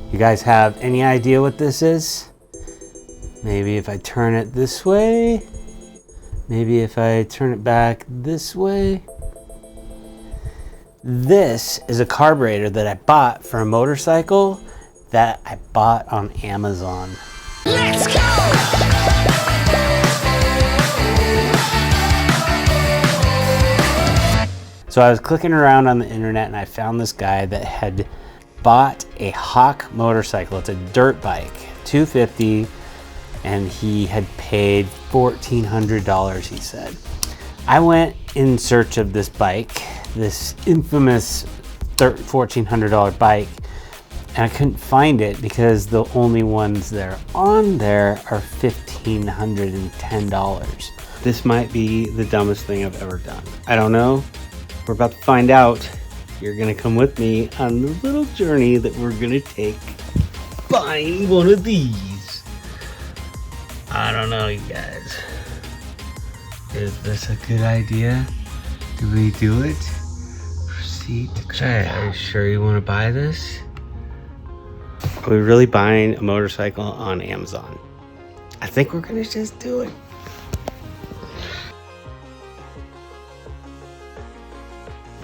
You guys have any idea what this is? Maybe if I turn it this way, maybe if I turn it back this way. This is a carburetor that I bought for a motorcycle that I bought on Amazon. Let's go! So I was clicking around on the internet and I found this guy that had bought a Hawk motorcycle. It's a dirt bike, $250, and he had paid $1,400, he said. I went in search of this bike, this infamous $1,400 bike, and I couldn't find it because the only ones that are on there are $1,510. This might be the dumbest thing I've ever done. I don't know. We're about to find out. You're gonna come with me on the little journey that we're gonna take buying one of these. I don't know, you guys. Is this a good idea? Do we do it? Proceed to check. Are you sure you want to buy this? Are we really buying a motorcycle on Amazon? I think we're gonna just do it.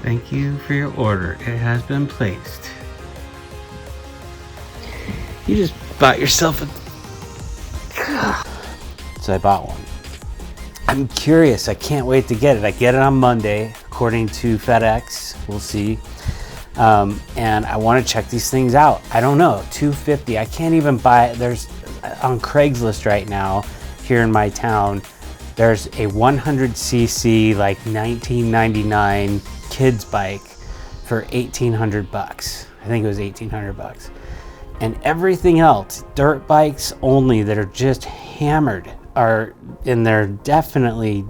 Thank you for your order. It has been placed. You just bought yourself a... So I bought one. I'm curious. I can't wait to get it. I get it on Monday, according to FedEx. We'll see. And I want to check these things out. I don't know. $250. I can't even buy it. There's on Craigslist right now here in my town. There's a 100cc, like 1999 kids bike for $1,800. I think it was $1,800. And everything else, dirt bikes only that are just hammered, are, and they're definitely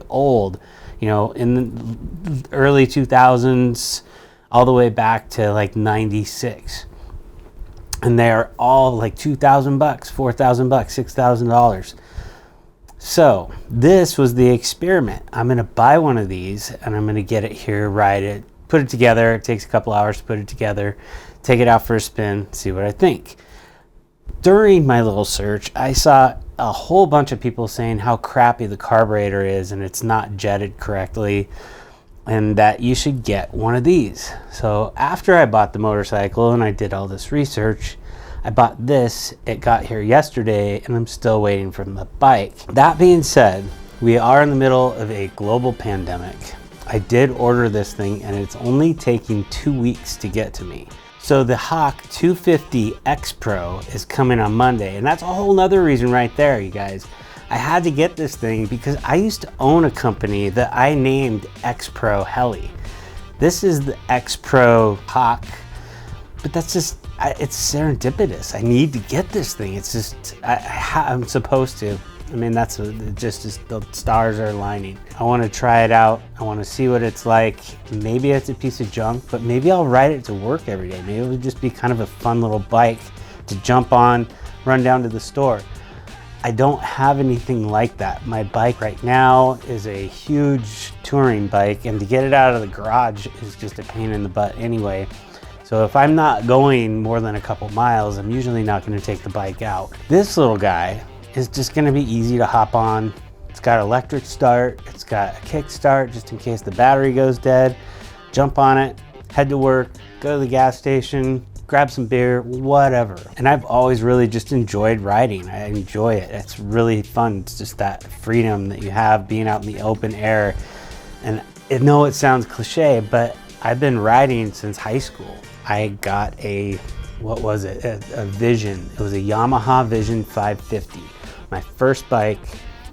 old, you know, in the early 2000s all the way back to like 96. And they are all like $2,000, $4,000, $6,000. So this was the experiment. I'm gonna buy one of these and I'm gonna get it here, ride it, put it together. It takes a couple hours to put it together, take it out for a spin, see what I think. During my little search, I saw a whole bunch of people saying how crappy the carburetor is and it's not jetted correctly, and that you should get one of these. So after I bought the motorcycle and I did all this research, I bought this. It got here yesterday and I'm still waiting for the bike. That being said, we are in the middle of a global pandemic. I did order this thing and it's only taking 2 weeks to get to me. So the Hawk 250 X Pro is coming on Monday, and that's a whole nother reason right there, you guys. I had to get this thing because I used to own a company that I named X Pro Heli. This is the X Pro Hawk, but that's just, it's serendipitous. I need to get this thing. It's just, I'm supposed to. I mean, that's just the stars are aligning. I want to try it out. I want to see what it's like. Maybe it's a piece of junk, but maybe I'll ride it to work every day. Maybe it'll just be kind of a fun little bike to jump on, run down to the store. I don't have anything like that. My bike right now is a huge touring bike, and to get it out of the garage is just a pain in the butt anyway. So if I'm not going more than a couple miles, I'm usually not going to take the bike out. This little guy is just going to be easy to hop on. It's got electric start. It's got a kick start just in case the battery goes dead. Jump on it, head to work, go to the gas station, grab some beer, whatever. And I've always really just enjoyed riding. I enjoy it. It's really fun. It's just that freedom that you have being out in the open air. And I know it sounds cliche, but I've been riding since high school. I got a, what was it? A Vision. It was a Yamaha Vision 550. My first bike.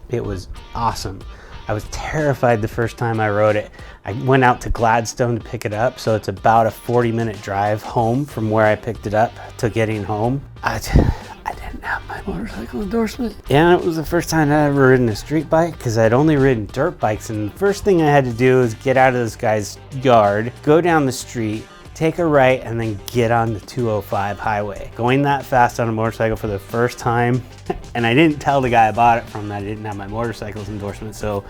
It was awesome. I was terrified the first time I rode it. I went out to Gladstone to pick it up, so it's about a 40-minute drive home from where I picked it up to getting home. I didn't have my motorcycle endorsement. And it was the first time I ever ridden a street bike because I'd only ridden dirt bikes, and the first thing I had to do was get out of this guy's yard, go down the street, take a right, and then get on the 205 highway. Going that fast on a motorcycle for the first time, and I didn't tell the guy I bought it from that I didn't have my motorcycle's endorsement, so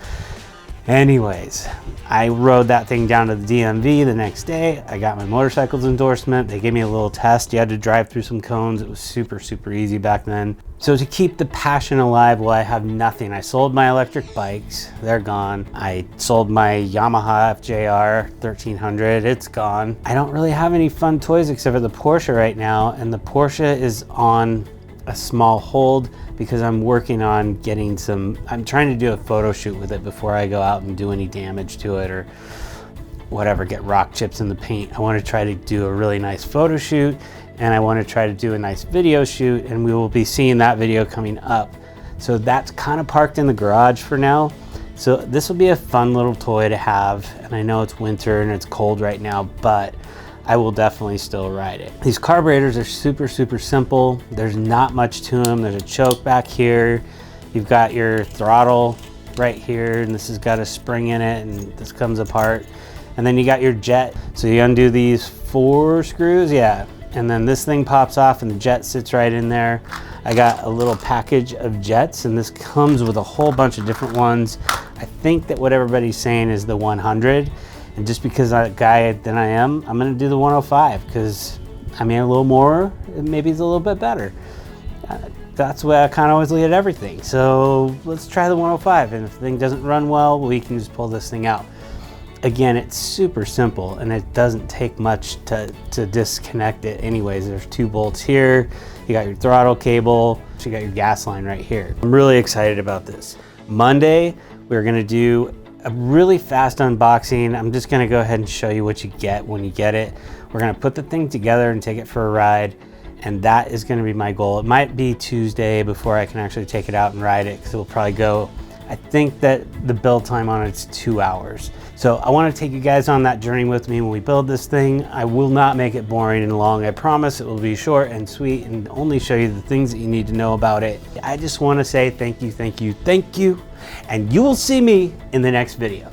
Anyways, I rode that thing down to the DMV the next day. I got my motorcycles endorsement. They gave me a little test. You had to drive through some cones. It was super, super easy back then. So to keep the passion alive, well, I have nothing. I sold my electric bikes. They're gone. I sold my Yamaha FJR 1300. It's gone. I don't really have any fun toys except for the Porsche right now. And the Porsche is on a small hold because I'm working on getting I'm trying to do a photo shoot with it before I go out and do any damage to it or whatever, get rock chips in the paint. I want to try to do a really nice photo shoot, and I want to try to do a nice video shoot, and we will be seeing that video coming up. So that's kind of parked in the garage for now. So this will be a fun little toy to have, and I know it's winter and it's cold right now, but I will definitely still ride it. These carburetors are super, super simple. There's not much to them. There's a choke back here. You've got your throttle right here, and this has got a spring in it, and this comes apart. And then you got your jet. So you undo these 4 screws, yeah. And then this thing pops off and the jet sits right in there. I got a little package of jets, and this comes with a whole bunch of different ones. I think that what everybody's saying is the 100. And just because I'm a guy than I am, I'm gonna do the 105 because I mean a little more, maybe it's a little bit better. That's the way I kind of always lead at everything. So let's try the 105, and if the thing doesn't run well, we can just pull this thing out. Again, it's super simple and it doesn't take much to disconnect it anyways. There's 2 bolts here, you got your throttle cable, you got your gas line right here. I'm really excited about this. Monday, we're gonna do a really fast unboxing. I'm just gonna go ahead and show you what you get when you get it. We're gonna put the thing together and take it for a ride, and that is gonna be my goal. It might be Tuesday before I can actually take it out and ride it, because it'll probably go, I think that the build time on it's 2 hours. So I wanna take you guys on that journey with me when we build this thing. I will not make it boring and long. I promise it will be short and sweet and only show you the things that you need to know about it. I just wanna say thank you, thank you, thank you, and you will see me in the next video.